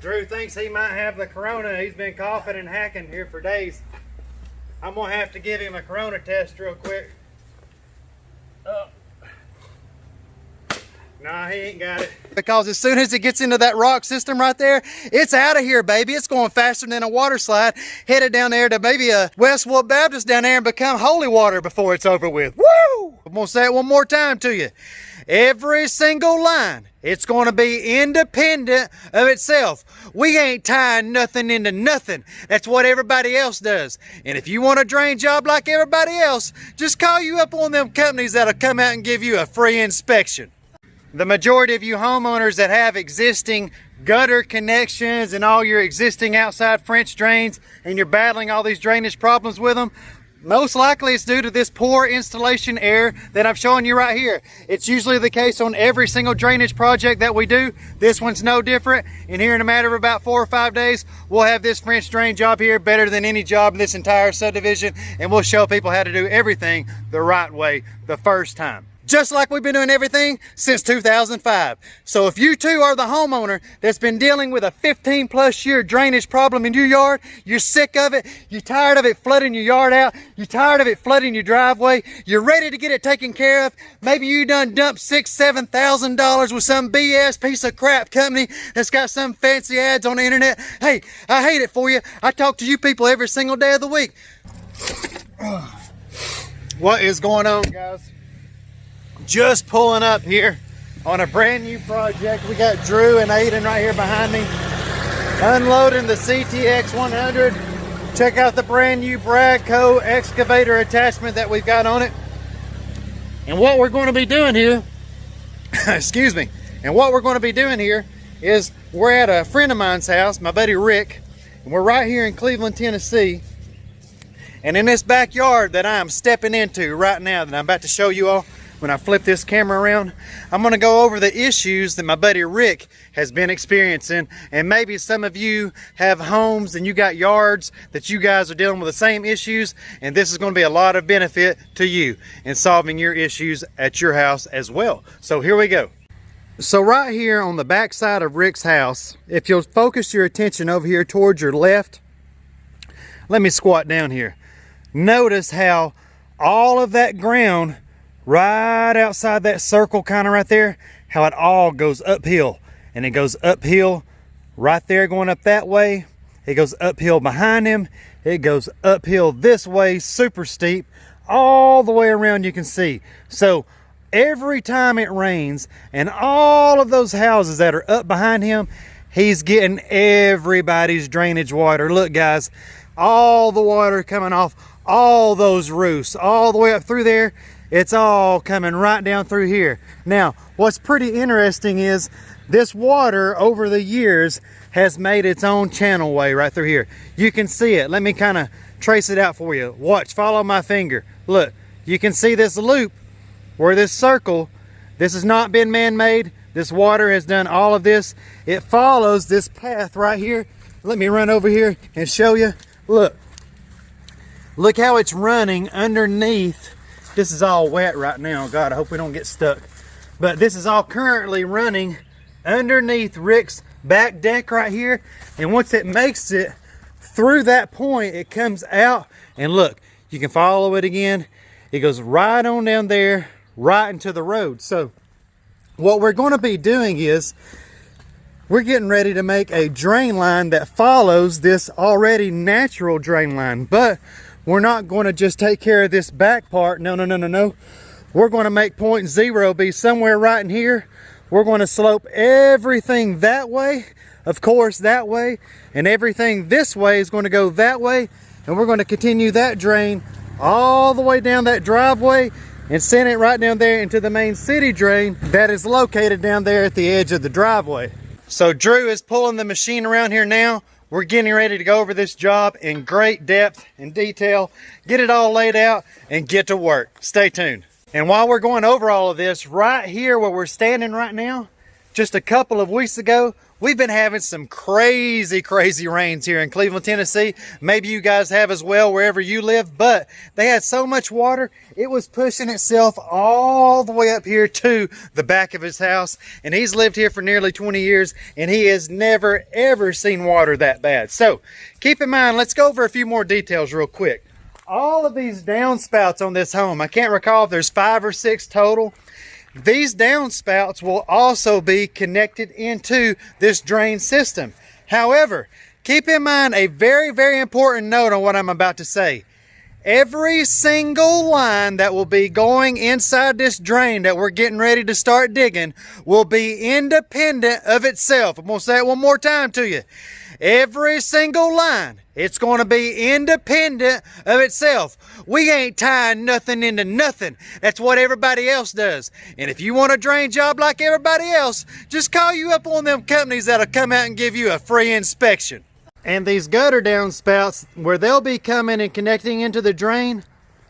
Drew thinks he might have the corona. He's been coughing and hacking here for days. I'm gonna have to give him a corona test real quick. Nah, he ain't got it. Because as soon as it gets into that rock system right there, it's out of here, baby. It's going faster than a water slide, headed down there to maybe a Westwood Baptist down there and become holy water before it's over with. Woo! I'm gonna say it one more time to you. Every single line, it's going to be independent of itself. We ain't tying nothing into nothing. That's what everybody else does. And if you want a drain job like everybody else, just call you up on them companies that'll come out and give you a free inspection. The majority of you homeowners that have existing gutter connections and all your existing outside French drains and you're battling all these drainage problems with them, most likely it's due to this poor installation error that I'm showing you right here. It's usually the case on every single drainage project that we do. This one's no different. And here in a matter of about 4 or 5 days, we'll have this French drain job here better than any job in this entire subdivision. And we'll show people how to do everything the right way the first time. Just like we've been doing everything since 2005. So if you too are the homeowner that's been dealing with a 15+ year drainage problem in your yard, you're sick of it, you're tired of it flooding your yard out, you're tired of it flooding your driveway, you're ready to get it taken care of, maybe you done dumped $6,000 to $7,000 with some BS piece of crap company that's got some fancy ads on the internet. Hey, I hate it for you. I talk to you people every single day of the week. What is going on, guys? Just pulling up here on a brand new project. We got Drew and Aiden right here behind me unloading the CTX 100. Check out the brand new Bradco excavator attachment that we've got on it. And what we're going to be doing here excuse me, and what we're going to be doing here is we're at a friend of mine's house, my buddy Rick, and we're right here in Cleveland, Tennessee. And in this backyard that I'm stepping into right now that I'm about to show you all, when I flip this camera around, I'm going to go over the issues that my buddy Rick has been experiencing. And maybe some of you have homes and you got yards that you guys are dealing with the same issues, and this is going to be a lot of benefit to you in solving your issues at your house as well. So here we go. So right here on the back side of Rick's house, if you'll focus your attention over here towards your left, let me squat down here. Notice how all of that ground right outside that circle kind of right there, how it all goes uphill. And it goes uphill right there going up that way. It goes uphill behind him. It goes uphill this way, super steep, all the way around you can see. So every time it rains and all of those houses that are up behind him, he's getting everybody's drainage water. Look guys, all the water coming off all those roofs, all the way up through there. It's all coming right down through here. Now, what's pretty interesting is this water over the years has made its own channelway right through here. You can see it. Let me kind of trace it out for you. Watch, follow my finger. Look, you can see this loop where this circle, this has not been man-made. This water has done all of this. It follows this path right here. Let me run over here and show you. Look how it's running underneath. This is all wet right now. God, I hope we don't get stuck. But this is all currently running underneath Rick's back deck right here. And once it makes it through that point, it comes out. And look, you can follow it again. It goes right on down there, right into the road. So what we're going to be doing is we're getting ready to make a drain line that follows this already natural drain line. But we're not going to just take care of this back part. No. We're going to make point 0 be somewhere right in here. We're going to slope everything that way, of course, that way, and everything this way is going to go that way. And we're going to continue that drain all the way down that driveway and send it right down there into the main city drain that is located down there at the edge of the driveway. So Drew is pulling the machine around here now. We're getting ready to go over this job in great depth and detail, get it all laid out, and get to work. Stay tuned. And while we're going over all of this, right here where we're standing right now, just a couple of weeks ago, We've been having some crazy rains here in Cleveland, Tennessee. Maybe you guys have as well wherever you live, but they had so much water, it was pushing itself all the way up here to the back of his house. And he's lived here for nearly 20 years, and he has never, ever seen water that bad. So keep in mind, let's go over a few more details real quick. All of these downspouts on this home, I can't recall if there's 5 or 6 total. These downspouts will also be connected into this drain system. However, keep in mind a very important note on what I'm about to say. Every single line that will be going inside this drain that we're getting ready to start digging will be independent of itself. I'm going to say it one more time to you. Every single line, it's going to be independent of itself. We ain't tying nothing into nothing. That's what everybody else does. And if you want a drain job like everybody else, just call you up on them companies that'll come out and give you a free inspection. And these gutter downspouts, where they'll be coming and connecting into the drain,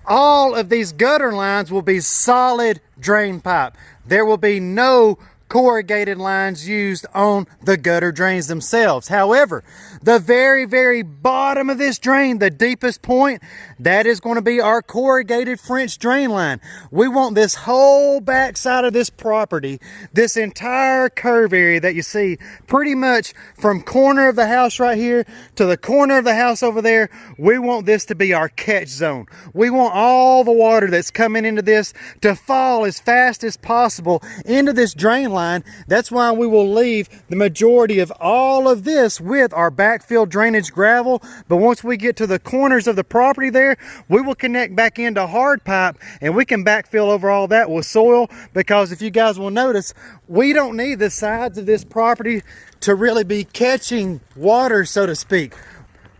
all of these gutter lines will be solid drain pipe. There will be no corrugated lines used on the gutter drains themselves. However, the very bottom of this drain, the deepest point, that is going to be our corrugated French drain line. We want this whole back side of this property, this entire curve area that you see, pretty much from corner of the house right here to the corner of the house over there. We want this to be our catch zone. We want all the water that's coming into this to fall as fast as possible into this drain line. That's why we will leave the majority of all of this with our backfill drainage gravel. But once we get to the corners of the property there, we will connect back into hard pipe, and we can backfill over all that with soil, because if you guys will notice, we don't need the sides of this property to really be catching water, so to speak.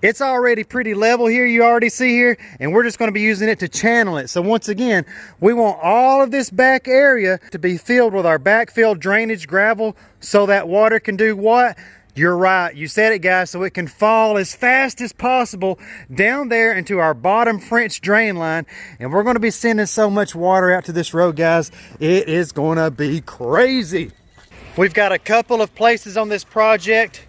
It's already pretty level here, you already see here, and we're just going to be using it to channel it. So once again, we want all of this back area to be filled with our backfill drainage gravel, so that water can do what? You're right, you said it, guys, so it can fall as fast as possible down there into our bottom French drain line. And we're going to be sending so much water out to this road, guys, it is going to be crazy. We've got a couple of places on this project.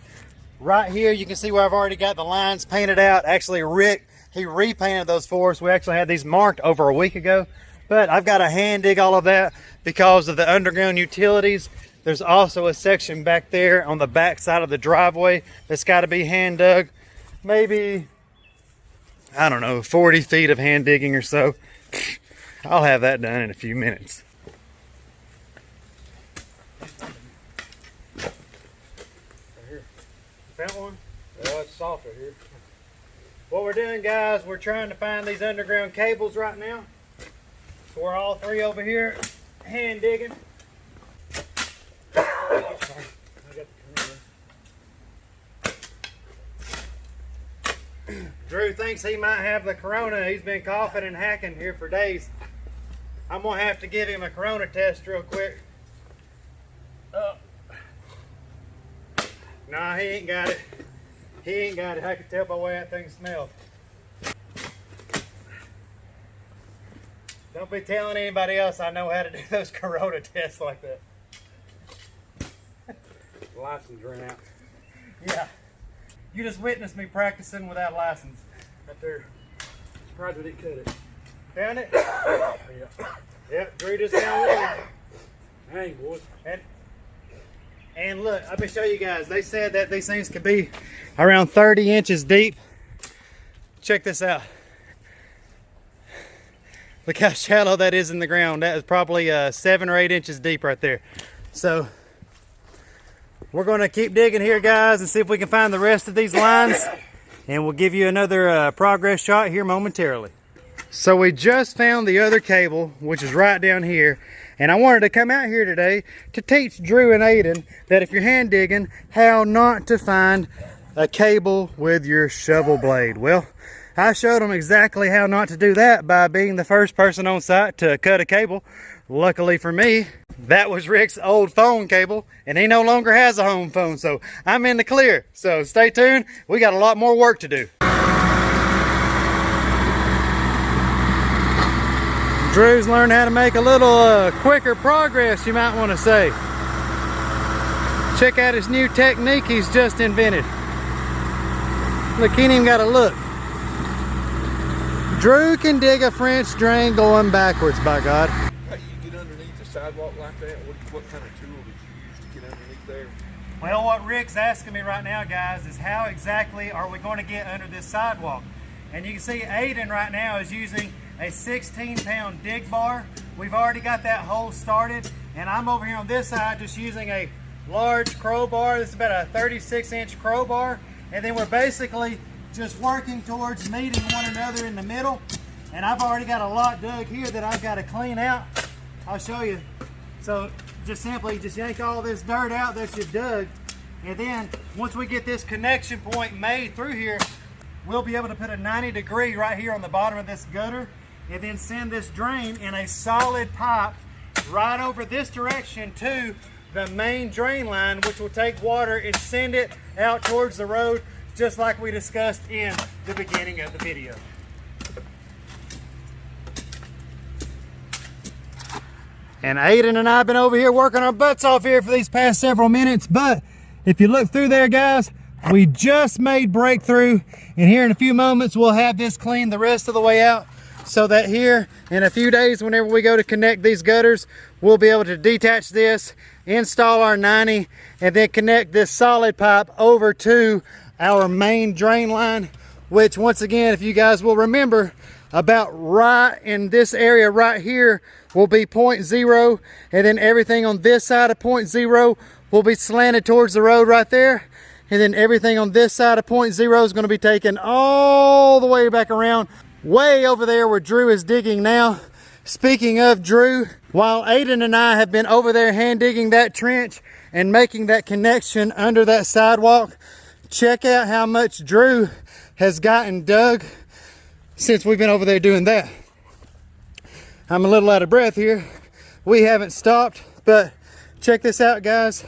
Right here, you can see where I've already got the lines painted out. Actually, Rick, he repainted those for us. We actually had these marked over a week ago. But I've got to hand dig all of that because of the underground utilities. There's also a section back there on the back side of the driveway that's got to be hand dug. Maybe, I don't know, 40 feet of hand digging or so. I'll have that done in a few minutes. Found one? Oh, it's soft right here. What we're doing, guys, we're trying to find these underground cables right now. So we're all three over here hand digging. Drew thinks he might have the corona. He's been coughing and hacking here for days. I'm gonna have to give him a corona test real quick. Nah, he ain't got it. He ain't got it. I can tell by the way that thing smells. Don't be telling anybody else I know how to do those corona tests like that. The license ran out. Yeah. You just witnessed me practicing without license. Right there. Surprised we didn't cut it. Found it? Yeah. Yep, Drew just found one. Dang, boys. And look, let me show you guys. They said that these things could be around 30 inches deep. Check this out. Look how shallow that is in the ground. That is probably 7 or 8 inches deep right there. So we're going to keep digging here, guys, and see if we can find the rest of these lines. And we'll give you another progress shot here momentarily. So we just found the other cable, which is right down here. And I wanted to come out here today to teach Drew and Aiden that if you're hand digging, how not to find a cable with your shovel blade. Well, I showed them exactly how not to do that by being the first person on site to cut a cable. Luckily for me, that was Rick's old phone cable, and he no longer has a home phone, so I'm in the clear. So stay tuned, we got a lot more work to do. Drew's learned how to make a little quicker progress, you might want to say. Check out his new technique he's just invented. Look, he ain't even got to look. Drew can dig a French drain going backwards, by God. How do you get underneath the sidewalk like that? What kind of tool did you use to get underneath there? Well, what Rick's asking me right now, guys, is how exactly are we going to get under this sidewalk? And you can see Aiden right now is using a 16-pound dig bar. We've already got that hole started, and I'm over here on this side just using a large crowbar. This is about a 36-inch crowbar, and then we're basically just working towards meeting one another in the middle. And I've already got a lot dug here that I've got to clean out. I'll show you. So just simply just yank all this dirt out that you've dug, and then once we get this connection point made through here, we'll be able to put a 90-degree right here on the bottom of this gutter, and then send this drain in a solid pipe right over this direction to the main drain line, which will take water and send it out towards the road, just like we discussed in the beginning of the video. And Aiden and I have been over here working our butts off here for these past several minutes, but if you look through there, guys, we just made breakthrough, and here in a few moments we'll have this cleaned the rest of the way out, so that here in a few days, whenever we go to connect these gutters, we'll be able to detach this, install our 90, and then connect this solid pipe over to our main drain line, which once again, if you guys will remember, about right in this area right here will be point 0, and then everything on this side of point 0 will be slanted towards the road right there, and then everything on this side of point 0 is going to be taken all the way back around, way over there where Drew is digging now. Speaking of Drew, while Aiden and I have been over there hand digging that trench and making that connection under that sidewalk, check out how much Drew has gotten dug since we've been over there doing that. I'm a little out of breath here. We haven't stopped, but check this out, guys.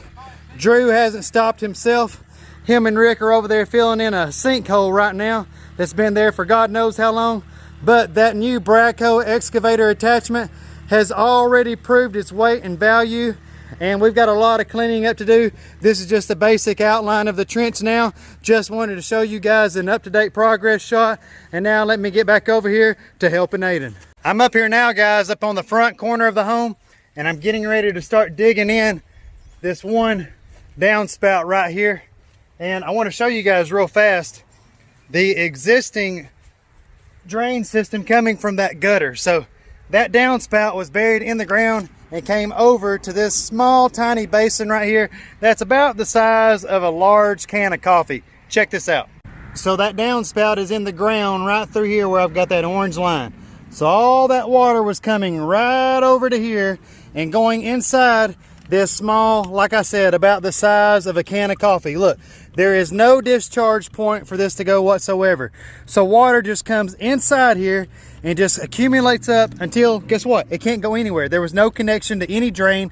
Drew hasn't stopped himself. Him and Rick are over there filling in a sinkhole right now that's been there for God knows how long, but that new Bradco excavator attachment has already proved its weight and value, and we've got a lot of cleaning up to do. This is just a basic outline of the trench now. Just wanted to show you guys an up-to-date progress shot, and now let me get back over here to helping Aiden. I'm up here now, guys, up on the front corner of the home, and I'm getting ready to start digging in this one downspout right here. And I want to show you guys real fast the existing drain system coming from that gutter. So that downspout was buried in the ground and came over to this small tiny basin right here that's about the size of a large can of coffee. Check this out. So that downspout is in the ground right through here where I've got that orange line. So all that water was coming right over to here and going inside this small, like I said, about the size of a can of coffee. Look, there is no discharge point for this to go whatsoever. So water just comes inside here and just accumulates up until, guess what? It can't go anywhere. There was no connection to any drain.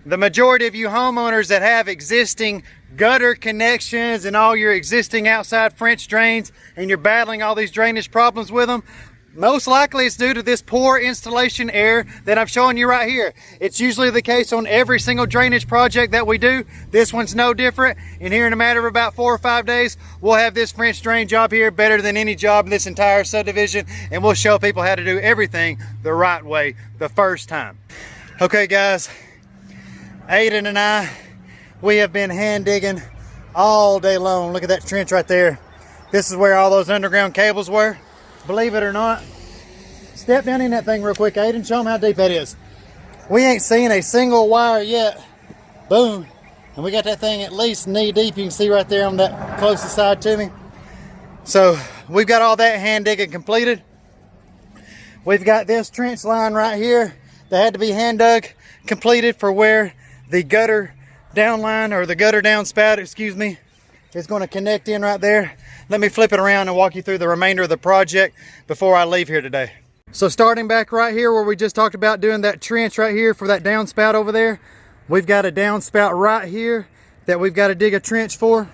The majority of you homeowners that have existing gutter connections and all your existing outside French drains, and you're battling all these drainage problems with them, most likely it's due to this poor installation error that I'm showing you right here. It's usually the case on every single drainage project that we do. This one's no different. And here in a matter of about 4 or 5 days, we'll have this French drain job here better than any job in this entire subdivision. And we'll show people how to do everything the right way the first time. Okay, guys, Aiden and I, we have been hand digging all day long. Look at that trench right there. This is where all those underground cables were. Believe it or not, step down in that thing real quick, Aiden. Show them how deep that is. We ain't seen a single wire yet. Boom. And we got that thing at least knee deep. You can see right there on that closest side to me. So we've got all that hand digging completed. We've got this trench line right here that had to be hand dug completed for where the gutter down line, or the gutter downspout, excuse me, is going to connect in right there. Let me flip it around and walk you through the remainder of the project before I leave here today. So starting back right here where we just talked about doing that trench right here for that downspout over there, we've got a downspout right here that we've got to dig a trench for.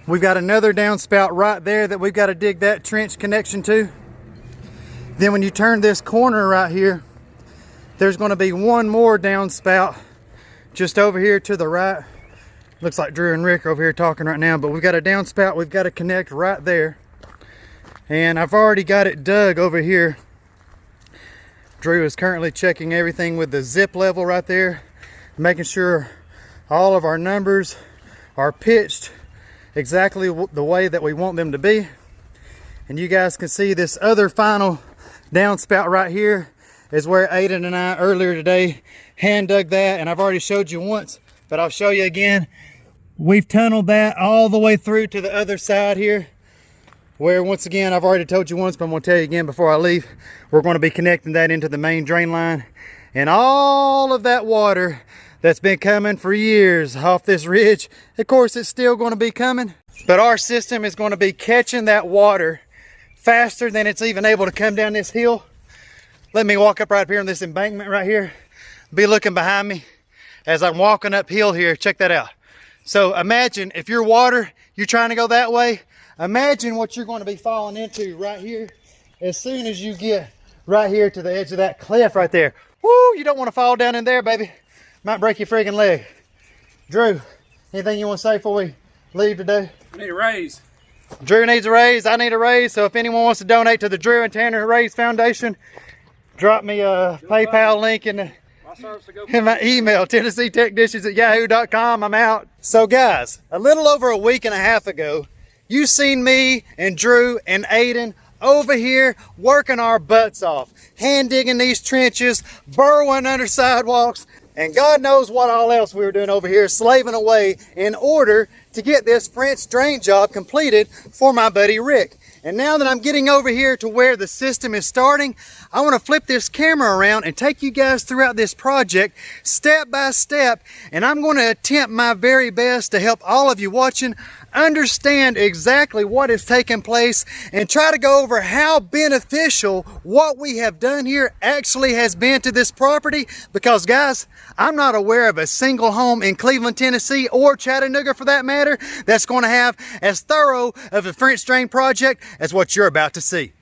We've got another downspout right there that we've got to dig that trench connection to. Then when you turn this corner right here, there's going to be one more downspout just over here to the right. Looks like Drew and Rick are over here talking right now, but we've got a downspout we've got to connect right there. And I've already got it dug over here. Drew is currently checking everything with the zip level right there, making sure all of our numbers are pitched exactly the way that we want them to be. And you guys can see this other final downspout right here is where Aiden and I earlier today hand dug that, and I've already showed you once, but I'll show you again. We've tunneled that all the way through to the other side here, where once again, I've already told you once, but I'm going to tell you again before I leave, we're going to be connecting that into the main drain line. And all of that water that's been coming for years off this ridge, of course it's still going to be coming, but our system is going to be catching that water faster than it's even able to come down this hill. Let me walk up right here on this embankment right here. Be looking behind me as I'm walking uphill here. Check that out. So imagine if you're water, you're trying to go that way. Imagine what you're going to be falling into right here as soon as you get right here to the edge of that cliff right there. Woo, you don't want to fall down in there, baby. Might break your friggin' leg. Drew, anything you want to say before we leave today? I need a raise. Drew needs a raise, I need a raise. So if anyone wants to donate to the Drew and Tanner Raise Foundation, drop me a PayPal link in my email, TennesseeTechDishes@yahoo.com. I'm out. So guys, a little over a week and a half ago, you seen me and Drew and Aiden over here working our butts off, hand digging these trenches, burrowing under sidewalks, and God knows what all else we were doing over here, slaving away in order to get this French drain job completed for my buddy Rick. And now that I'm getting over here to where the system is starting, I want to flip this camera around and take you guys throughout this project step by step. And I'm going to attempt my very best to help all of you watching understand exactly what is taking place and try to go over how beneficial what we have done here actually has been to this property. Because guys, I'm not aware of a single home in Cleveland, Tennessee, or Chattanooga for that matter, that's going to have as thorough of a French drain project as what you're about to see.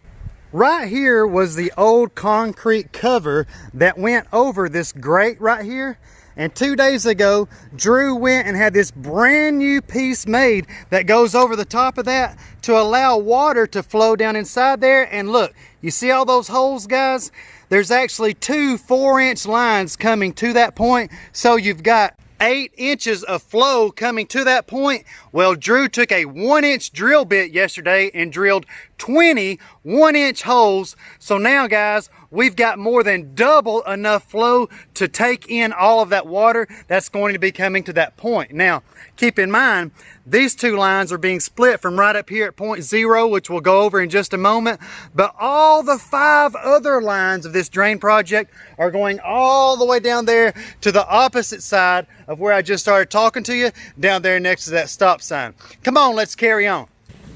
Right here was the old concrete cover that went over this grate right here. And 2 days ago, Drew went and had this brand new piece made that goes over the top of that to allow water to flow down inside there. And look, you see all those holes, guys? There's actually 2 4-inch lines coming to that point. So you've got 8 inches of flow coming to that point. Well, Drew took a 1-inch drill bit yesterday and drilled 20 1-inch holes. So now, guys, we've got more than double enough flow to take in all of that water that's going to be coming to that point. Now, keep in mind, these 2 lines are being split from right up here at point 0, which we'll go over in just a moment. But all the 5 other lines of this drain project are going all the way down there to the opposite side of where I just started talking to you, down there next to that stop sign. Come on, let's carry on.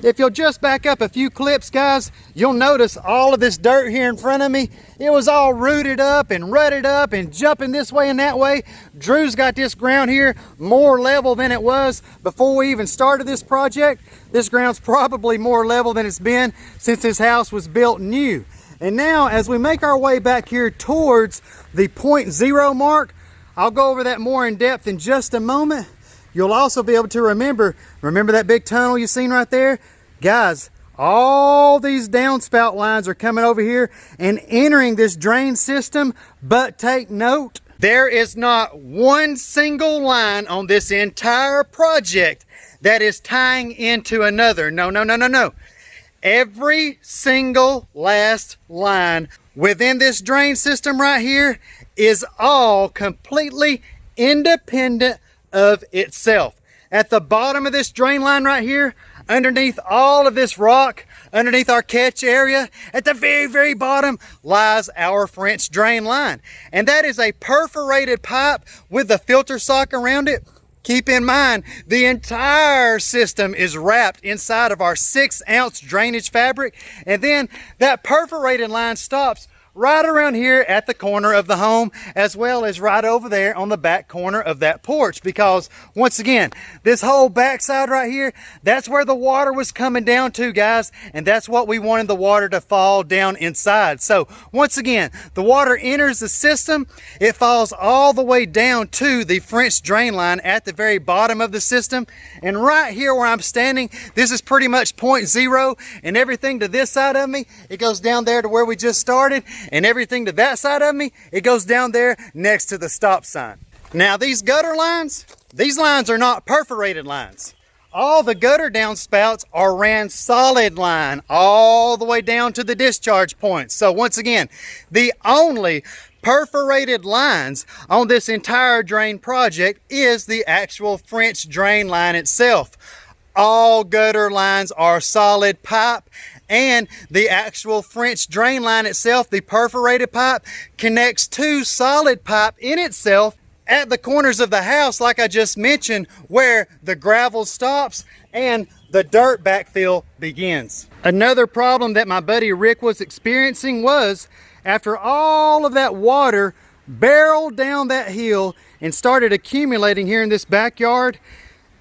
If you'll just back up a few clips, guys, you'll notice all of this dirt here in front of me. It was all rooted up and rutted up and jumping this way and that way. Drew's got this ground here more level than it was before we even started this project. This ground's probably more level than it's been since this house was built new. And now, as we make our way back here towards the point 0 mark, I'll go over that more in depth in just a moment. You'll also be able to remember that big tunnel you seen right there? Guys, all these downspout lines are coming over here and entering this drain system, but take note, there is not one single line on this entire project that is tying into another. No. Every single last line within this drain system right here is all completely independent of itself. At the bottom of this drain line right here, underneath all of this rock, underneath our catch area, at the very, very bottom lies our French drain line. And that is a perforated pipe with the filter sock around it. Keep in mind, the entire system is wrapped inside of our 6-ounce drainage fabric. And then that perforated line stops right around here at the corner of the home, as well as right over there on the back corner of that porch. Because once again, this whole backside right here, that's where the water was coming down to, guys, and that's what we wanted the water to fall down inside. So once again, the water enters the system, it falls all the way down to the French drain line at the very bottom of the system. And right here where I'm standing, this is pretty much point zero, and everything to this side of me, it goes down there to where we just started, and everything to that side of me, it goes down there next to the stop sign. Now these gutter lines, these lines are not perforated lines. All the gutter downspouts are ran solid line all the way down to the discharge points. So once again, the only perforated lines on this entire drain project is the actual French drain line itself. All gutter lines are solid pipe, and the actual French drain line itself, the perforated pipe, connects to solid pipe in itself at the corners of the house, like I just mentioned, where the gravel stops and the dirt backfill begins. Another problem that my buddy Rick was experiencing was, after all of that water barreled down that hill and started accumulating here in this backyard,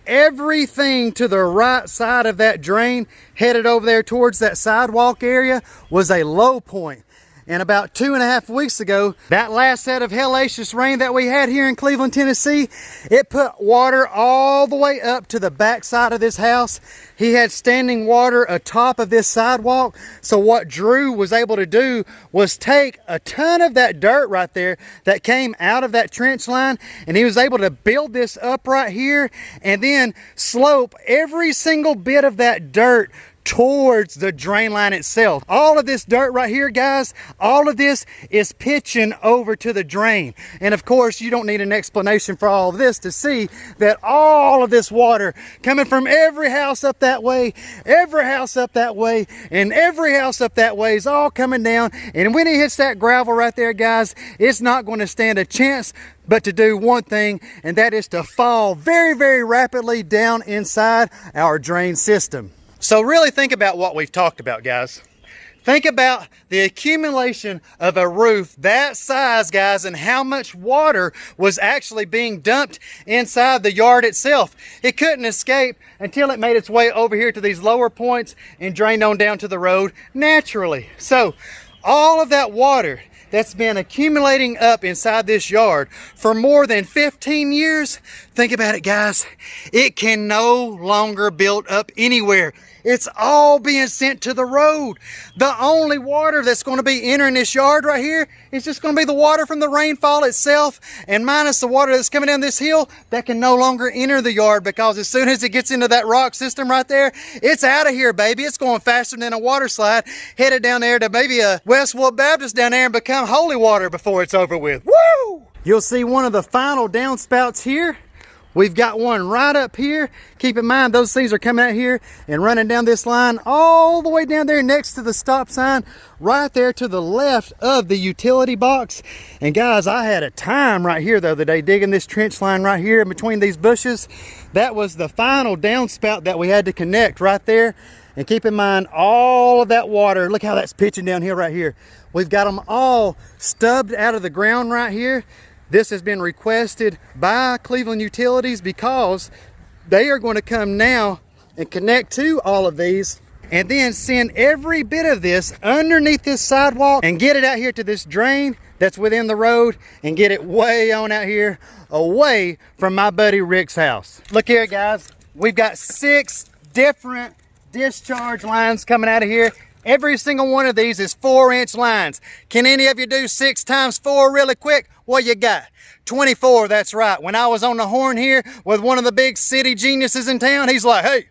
everything to the right side of that drain headed over there towards that sidewalk area was a low point. And about 2.5 weeks ago, that last set of hellacious rain that we had here in Cleveland, Tennessee, it put water all the way up to the back side of this house. He had standing water atop of this sidewalk. So what Drew was able to do was take a ton of that dirt right there that came out of that trench line, and he was able to build this up right here and then slope every single bit of that dirt towards the drain line itself. All of this dirt right here, guys, all of this is pitching over to the drain. And of course, you don't need an explanation for all of this to see that all of this water coming from every house up that way, every house up that way, and every house up that way is all coming down. And when it hits that gravel right there, guys, it's not going to stand a chance but to do one thing, and that is to fall very, very rapidly down inside our drain system. So really think about what we've talked about, guys. Think about the accumulation of a roof that size, guys, and how much water was actually being dumped inside the yard itself. It couldn't escape until it made its way over here to these lower points and drained on down to the road naturally. So all of that water that's been accumulating up inside this yard for more than 15 years, think about it, guys, it can no longer build up anywhere. It's all being sent to the road. The only water that's going to be entering this yard right here is just going to be the water from the rainfall itself, and minus the water that's coming down this hill that can no longer enter the yard, because as soon as it gets into that rock system right there, it's out of here, baby. It's going faster than a water slide, headed down there to maybe a Westwood Baptist down there and become holy water before it's over with. Woo! You'll see one of the final downspouts here. We've got one right up here. Keep in mind, those things are coming out here and running down this line all the way down there next to the stop sign, right there to the left of the utility box. And guys, I had a time right here the other day digging this trench line right here in between these bushes. That was the final downspout that we had to connect right there. And keep in mind, all of that water, look how that's pitching downhill right here. We've got them all stubbed out of the ground right here. This has been requested by Cleveland Utilities because they are going to come now and connect to all of these and then send every bit of this underneath this sidewalk and get it out here to this drain that's within the road and get it way on out here away from my buddy Rick's house. Look here, guys. We've got 6 different discharge lines coming out of here. Every single one of these is 4-inch lines. Can any of you do 6 times 4 really quick? What you got? 24, that's right. When I was on the horn here with one of the big city geniuses in town, he's like, hey,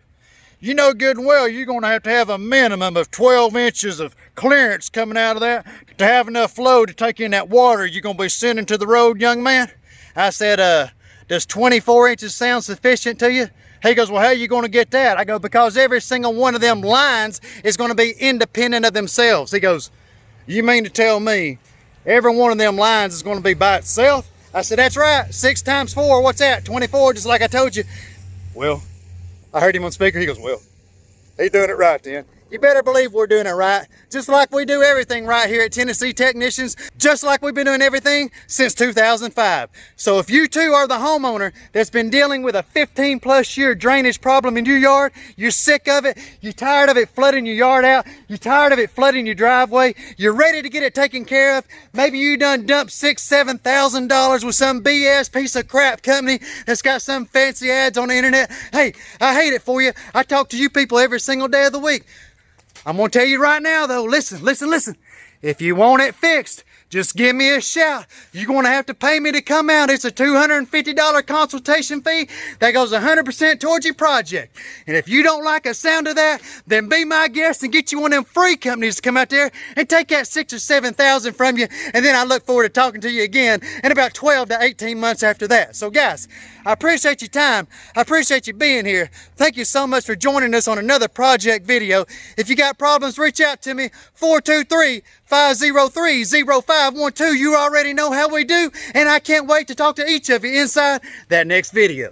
you know good and well you're gonna have to have a minimum of 12 inches of clearance coming out of that to have enough flow to take in that water you're gonna be sending to the road, young man. I said, does 24 inches sound sufficient to you? He goes, well, how are you going to get that? I go, because every single one of them lines is going to be independent of themselves. He goes, you mean to tell me every one of them lines is going to be by itself? I said, that's right. 6 times 4, what's that? 24, just like I told you. Well, I heard him on speaker. He goes, well, he's doing it right then. you better believe we're doing it right. Just like we do everything right here at Tennessee Technicians, just like we've been doing everything since 2005. So if you too are the homeowner that's been dealing with a 15+ year drainage problem in your yard, you're sick of it, you're tired of it flooding your yard out, you're tired of it flooding your driveway, you're ready to get it taken care of, maybe you done dumped $6,000, $7,000 with some BS piece of crap company that's got some fancy ads on the internet. Hey, I hate it for you. I talk to you people every single day of the week. I'm gonna tell you right now though, listen. If you want it fixed, just give me a shout. You're gonna have to pay me to come out. It's a $250 consultation fee that goes 100% towards your project. And if you don't like the sound of that, then be my guest and get you one of them free companies to come out there and take that $6,000 or $7,000 from you. And then I look forward to talking to you again in about 12 to 18 months after that. So guys, I appreciate your time. I appreciate you being here. Thank you so much for joining us on another project video. If you got problems, reach out to me, 423-503-0512. You already know how we do, and I can't wait to talk to each of you inside that next video.